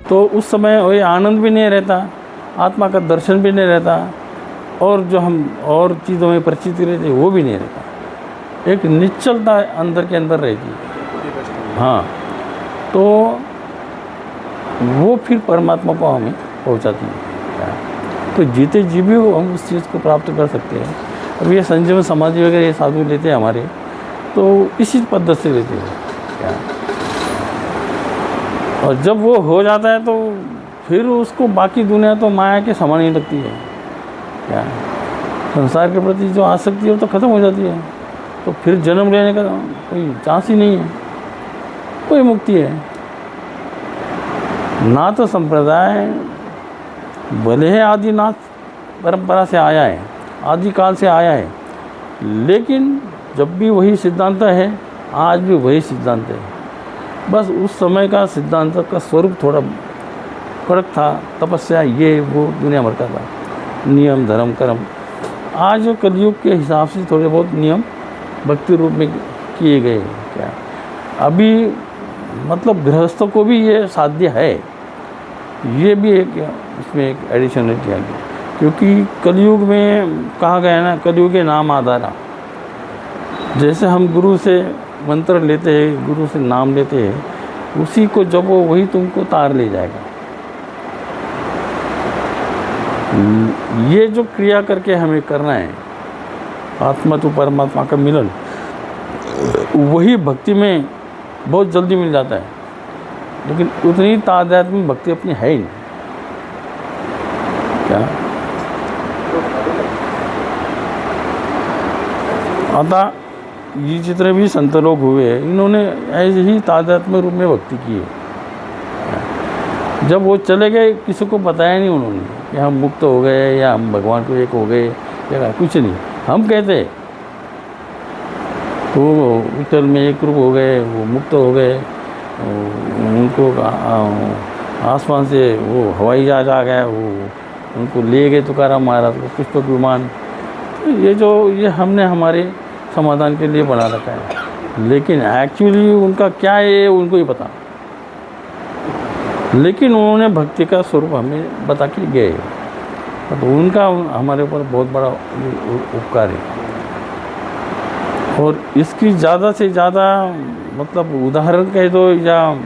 तो उस समय वही आनंद भी नहीं रहता, आत्मा का दर्शन भी नहीं रहता, और जो हम और चीज़ों में परिचित रहते वो भी नहीं रहता। एक निश्चलता अंदर के अंदर रहती है। हाँ, तो वो फिर परमात्मा को हमें पहुंचाती है। तो जीते जी भी हम उस चीज़ को प्राप्त कर सकते हैं। अब ये संयम समाधि वगैरह ये साधु लेते हैं हमारे, तो इसी पद्धति से लेते हैं क्या। और जब वो हो जाता है तो फिर उसको बाकी दुनिया तो माया के समान ही लगती है क्या। संसार के प्रति जो आसक्ति है वो तो ख़त्म हो जाती है, तो फिर जन्म लेने का कोई चांस ही नहीं है, कोई मुक्ति है ना। तो संप्रदाय भले ही आदिनाथ परंपरा से आया है, आदिकाल से आया है, लेकिन जब भी वही सिद्धांत है, आज भी वही सिद्धांत है। बस उस समय का सिद्धांत का स्वरूप थोड़ा फर्क था, तपस्या ये वो दुनिया भर का था, नियम धर्म कर्म। आज कलयुग के हिसाब से थोड़े बहुत नियम भक्ति रूप में किए गए क्या। अभी मतलब गृहस्थों को भी ये साध्य है, ये भी एक इसमें एक एडिशनलिटी आ गई, क्योंकि कलयुग में कहा गया ना, कलयुग के नाम आधारा। जैसे हम गुरु से मंत्र लेते हैं, गुरु से नाम लेते हैं, उसी को जब वो वही तुमको तार ले जाएगा। ये जो क्रिया करके हमें करना है, आत्मा तो परमात्मा का मिलन, वही भक्ति में बहुत जल्दी मिल जाता है, लेकिन उतनी तादात्म्य भक्ति अपनी है ही नहीं क्या। अतः ये जितने भी संत लोग हुए, इन्होंने ऐसे ही तादात्म्य रूप में भक्ति की है। जब वो चले गए, किसी को बताया नहीं उन्होंने कि हम मुक्त हो गए या हम भगवान को एक हो गए या कुछ नहीं। हम कहते तो विठल में एक रूप हो गए, वो मुक्त हो गए, उनको आसमान से वो हवाई जहाज आ गया, वो उनको ले गए तुकाराम महाराज को पुष्पक विमान। तो ये हमने हमारे समाधान के लिए बना रखा है, लेकिन एक्चुअली उनका क्या है उनको ही पता। लेकिन उन्होंने भक्ति का स्वरूप हमें बता के गए, तो उनका हमारे ऊपर बहुत बड़ा उपकार है। और इसकी ज़्यादा से ज़्यादा मतलब उदाहरण कहे तो या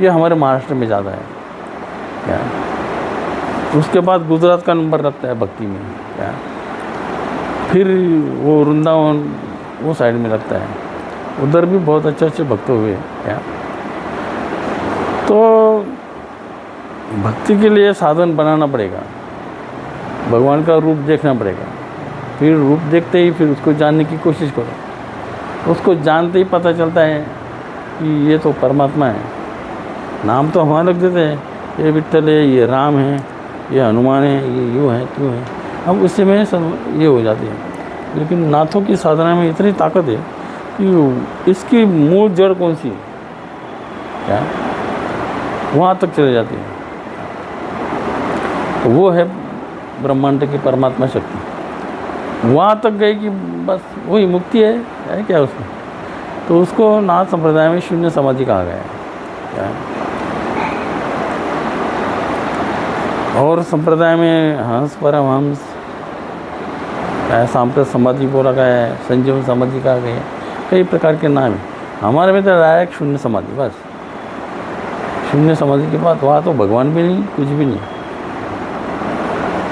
ये हमारे महाराष्ट्र में ज़्यादा है क्या। उसके बाद गुजरात का नंबर रखता है भक्ति में क्या, फिर वो वृंदावन वो साइड में लगता है, उधर भी बहुत अच्छे अच्छे भक्त हुए क्या। तो भक्ति के लिए साधन बनाना पड़ेगा, भगवान का रूप देखना पड़ेगा, फिर रूप देखते ही फिर उसको जानने की कोशिश करो। उसको जानते ही पता चलता है कि ये तो परमात्मा है। नाम तो हमारे रख देते हैं, ये विठ्ठल है, ये राम है, ये हनुमान है, ये यूँ है क्यों है, हम उससे में सब ये हो जाते हैं। लेकिन नाथों की साधना में इतनी ताकत है कि इसकी मूल जड़ कौन सी है क्या, वहाँ तक चले जाती है। वो है ब्रह्मांड की परमात्मा शक्ति। वहाँ तक गई कि बस वही मुक्ति है क्या उसमें। तो उसको नाथ संप्रदाय में शून्य समाधि कहा गया है क्या। और संप्रदाय में हंस परमहंस, सांप्रत समाधि बोला गया है, संजीवन समाधि कहा गया है, कई प्रकार के नाम हैं। हमारे में तो डायरेक्ट शून्य समाधि, बस शून्य समाधि के बाद वहाँ तो भगवान भी नहीं, कुछ भी नहीं,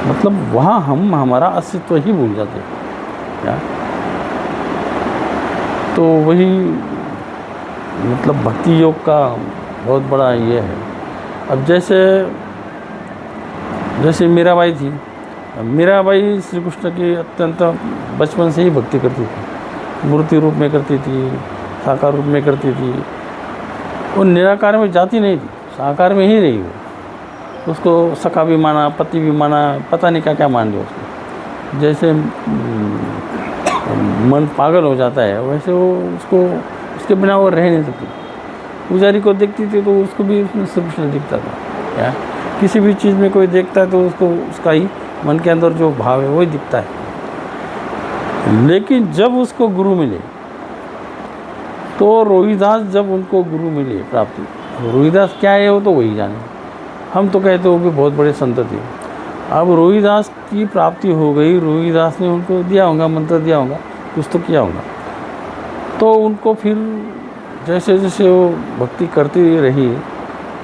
मतलब वहाँ हम हमारा अस्तित्व ही भूल जाते हैं क्या। तो वही मतलब भक्ति योग का बहुत बड़ा ये है। अब जैसे मीराबाई थी, मीराबाई श्री कृष्ण की अत्यंत बचपन से ही भक्ति करती थी, मूर्ति रूप में करती थी, साकार रूप में करती थी। वो निराकार में जाती नहीं थी, साकार में ही रही वो। उसको सखा भी माना, पति भी माना, पता नहीं क्या क्या मान लिया उसको। जैसे मन पागल हो जाता है वैसे वो उसको उसके बिना वो रह नहीं सकती। पुजारी को देखती थी तो उसको भी उसमें श्री कृष्ण दिखता था क्या। किसी भी चीज़ में कोई देखता है तो उसको उसका ही मन के अंदर जो भाव है वही दिखता है। लेकिन जब उसको गुरु मिले तो रोहिदास, जब उनको गुरु मिले प्राप्ति, रोहिदास क्या है वो तो वही जाने। हम तो कहते वो भी बहुत बड़े संत थे। अब रोहिदास की प्राप्ति हो गई, रोहिदास ने उनको दिया होगा, मंत्र दिया होगा, कुछ तो किया होगा, तो उनको फिर जैसे जैसे वो भक्ति करती रही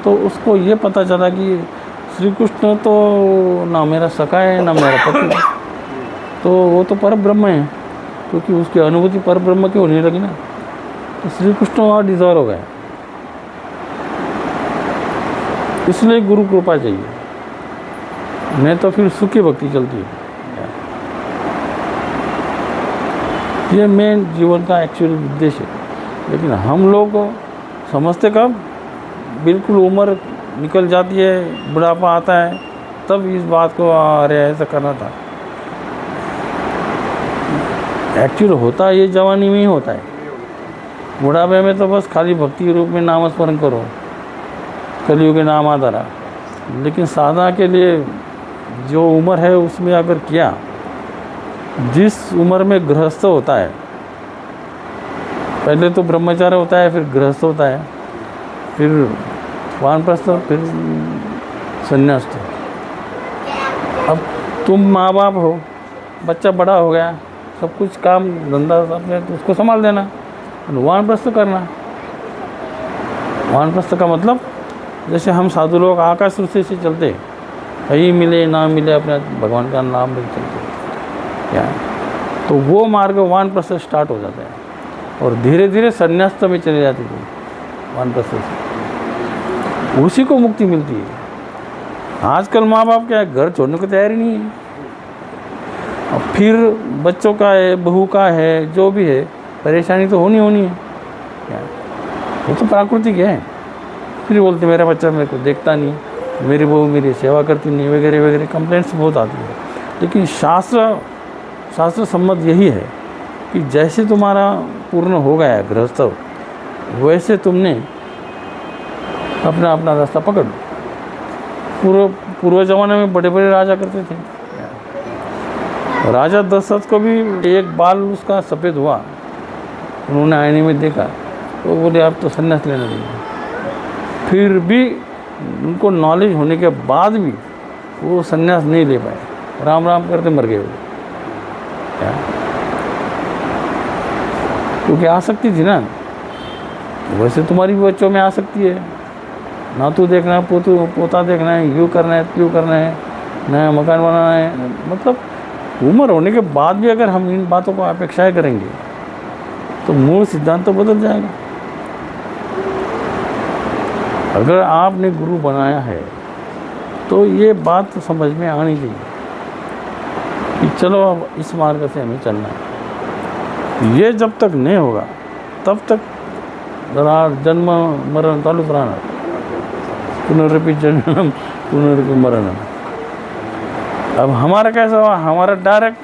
तो उसको ये पता चला कि श्री कृष्ण तो ना मेरा सखा है ना मेरा पति है, तो वो तो पर ब्रह्म है, क्योंकि उसकी अनुभूति पर ब्रह्म की होने लगी ना, तो श्री कृष्ण वहाँ डिज़ॉल्व हो गए। इसलिए गुरु कृपा चाहिए, नहीं तो फिर सुखी भक्ति चलती है। ये मेन जीवन का एक्चुअल उद्देश्य है। लेकिन हम लोग समझते कब, बिल्कुल उम्र निकल जाती है, बुढ़ापा आता है, तब इस बात को अरे ऐसा करना था। एक्चुअल होता ये जवानी में ही होता है, बुढ़ापे में तो बस खाली भक्ति के रूप में नामस्मरण करो, कलियुग के नाम आता रहा। लेकिन साधना के लिए जो उम्र है उसमें अगर किया, जिस उम्र में गृहस्थ होता है, पहले तो ब्रह्मचार्य होता है, फिर गृहस्थ होता है, फिर वानप्रस्थ, फिर संन्यास्त। अब तुम माँ बाप हो, बच्चा बड़ा हो गया, सब कुछ काम धंधा अपने तो उसको संभाल देना, वानप्रस्थ करना। वानप्रस्थ का मतलब जैसे हम साधु लोग आकाश रूप से चलते, कहीं मिले ना मिले अपने भगवान का नाम लेके चलते क्या, तो वो मार्ग वानप्रस्थ स्टार्ट हो जाता है और धीरे धीरे संन्यास्त में चले जाते थे वानप्रस्थ से, उसी को मुक्ति मिलती है। आजकल माँ बाप क्या है, घर छोड़ने को तैयार ही नहीं है। अब फिर बच्चों का है, बहू का है, जो भी है, परेशानी तो होनी है क्या, वो तो प्राकृतिक है। फिर बोलते मेरा बच्चा मेरे को देखता नहीं, मेरी बहू मेरी सेवा करती नहीं, वगैरह वगैरह कंप्लेंट्स बहुत आती है। लेकिन शास्त्र सम्मत यही है कि जैसे तुम्हारा पूर्ण हो गया गृहस्थ, वैसे तुमने अपना रास्ता पकड़ लो। पूर्व जमाने में बड़े बड़े राजा करते थे। राजा दशरथ को भी एक बाल उसका सफ़ेद हुआ, उन्होंने आईने में देखा तो बोले आप तो संन्यास लेना चाहिए। फिर भी उनको नॉलेज होने के बाद भी वो संन्यास नहीं ले पाए, राम राम करते मर गए वो क्या, क्योंकि आसक्ति थी ना। वैसे तुम्हारी भी बच्चों में आसक्ति है, ना तू देखना है, पोता देखना है, यूँ करना है, त्यों करना है, नया मकान बनाना है। मतलब उम्र होने के बाद भी अगर हम इन बातों को अपेक्षाएं करेंगे तो मूल सिद्धांत तो बदल जाएगा। अगर आपने गुरु बनाया है तो ये बात तो समझ में आनी चाहिए कि चलो अब इस मार्ग से हमें चलना है। ये जब तक नहीं होगा तब तक जन्म मरण चालू रहना, पुनरपि जन्म पुनरपि मरण। अब हमारा कैसा हुआ, हमारा डायरेक्ट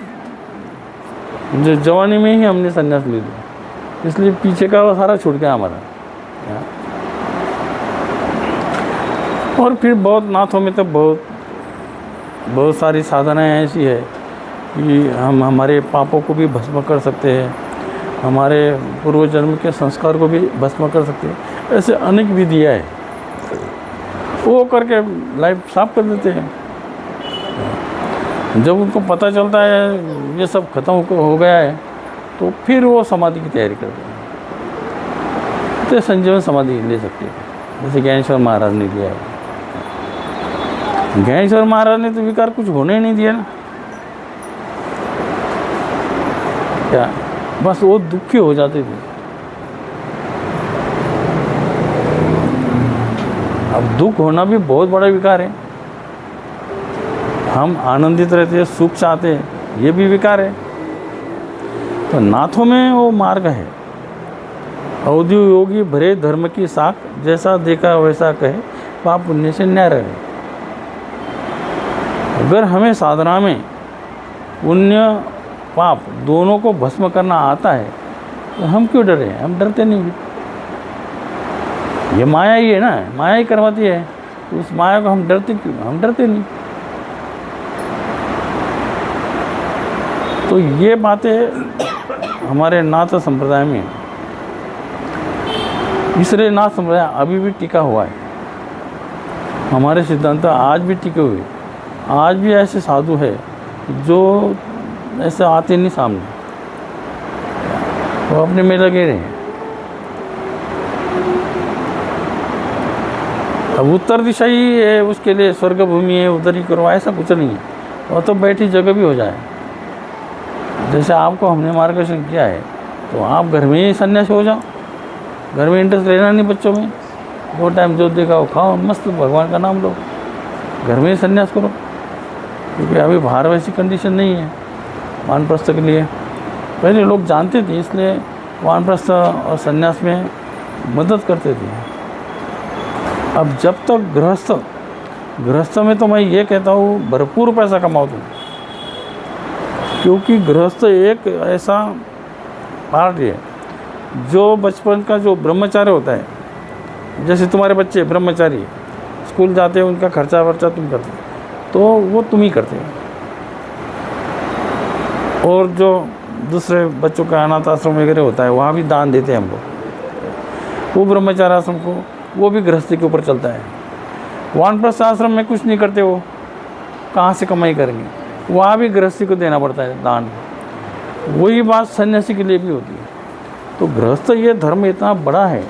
जो जवानी में ही हमने संन्यास ले लिया, इसलिए पीछे का वो सारा छूट गया हमारा। और फिर बहुत नाथों में तो बहुत सारी साधनाएं ऐसी है कि हम हमारे पापों को भी भस्म कर सकते हैं, हमारे पूर्व जन्म के संस्कार को भी भस्म कर सकते हैं। ऐसे अनेक विधियाँ हैं, वो करके लाइफ साफ कर देते हैं। जब उनको पता चलता है ये सब खत्म हो गया है तो फिर वो समाधि की तैयारी करते हैं, तो संजीवन समाधि ले सकते हैं, जैसे ज्ञानेश्वर महाराज ने लिया है। ज्ञानेश्वर महाराज ने तो विकार कुछ होने ही नहीं दिया ना, क्या बस वो दुखी हो जाते थे। अब दुख होना भी बहुत बड़ा विकार है। हम आनंदित रहते हैं, सुख चाहते हैं, ये भी विकार है। तो नाथों में वो मार्ग है, अवधि योगी भरे धर्म की साख, जैसा देखा वैसा कहे, पाप पुण्य से न्याय रहे। अगर हमें साधना में पुण्य पाप दोनों को भस्म करना आता है तो हम क्यों डरे, हम डरते नहीं। ये माया ही है ना, माया ही करवाती है, उस माया को हम डरते क्यों, हम डरते नहीं। तो ये बातें हमारे नाथ संप्रदाय में, इसलिए नाथ संप्रदाय अभी भी टिका हुआ है। हमारे सिद्धांत आज भी टिके हुए, आज भी ऐसे साधु है जो ऐसे आते नहीं सामने, वो अपने में लगे रहे। अब उत्तर दिशा ही है उसके लिए स्वर्ग भूमि है, उधर ही करो, ऐसा कुछ नहीं है। वो तो बैठी जगह भी हो जाए। जैसे आपको हमने मार्गदर्शन किया है तो आप घर में ही सन्यासी हो जाओ, घर में इंटरेस्ट लेना नहीं बच्चों में, 2 टाइम जो देखा वो खाओ, मस्त भगवान का नाम लो, घर में ही सन्यास करो। क्योंकि अभी बाहर वैसी कंडीशन नहीं है वानप्रस्थ के लिए। पहले लोग जानते थे इसलिए वानप्रस्थ और सन्यास में मदद करते थे। अब जब तक गृहस्थ में तो मैं ये कहता हूँ भरपूर पैसा कमाओ तुम, क्योंकि गृहस्थ एक ऐसा पार्ट है जो बचपन का जो ब्रह्मचार्य होता है, जैसे तुम्हारे बच्चे ब्रह्मचारी स्कूल जाते हैं, उनका खर्चा वर्चा तुम करते हो, तो वो तुम ही करते हो। और जो दूसरे बच्चों का अनाथ आश्रम वगैरह होता है वहाँ भी दान देते हैं हम लोग, वो ब्रह्मचार्य आश्रम को, वो भी गृहस्थी के ऊपर चलता है। वानप्रस्थ आश्रम में कुछ नहीं करते, वो कहाँ से कमाई करेंगे, वहाँ भी गृहस्थी को देना पड़ता है दान। वही बात सन्यासी के लिए भी होती है। तो गृहस्थ ये धर्म इतना बड़ा है,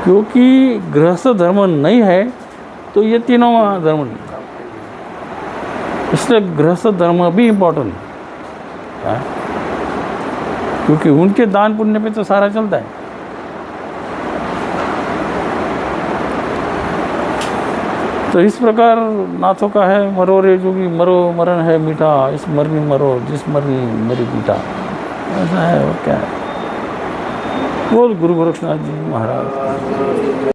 क्योंकि गृहस्थ धर्म नहीं है तो ये तीनों धर्म नहीं, इसलिए गृहस्थ धर्म भी इम्पोर्टेंट है, क्योंकि उनके दान पुण्य पे तो सारा चलता है। तो इस प्रकार नाथों का है, मरो रे जोगी मरो, मरण है मीठा, इस मरनी मरो जिस मरनी मरी पीटा, ऐसा है। और क्या है। बोल गुरु गोरक्षनाथ जी महाराज।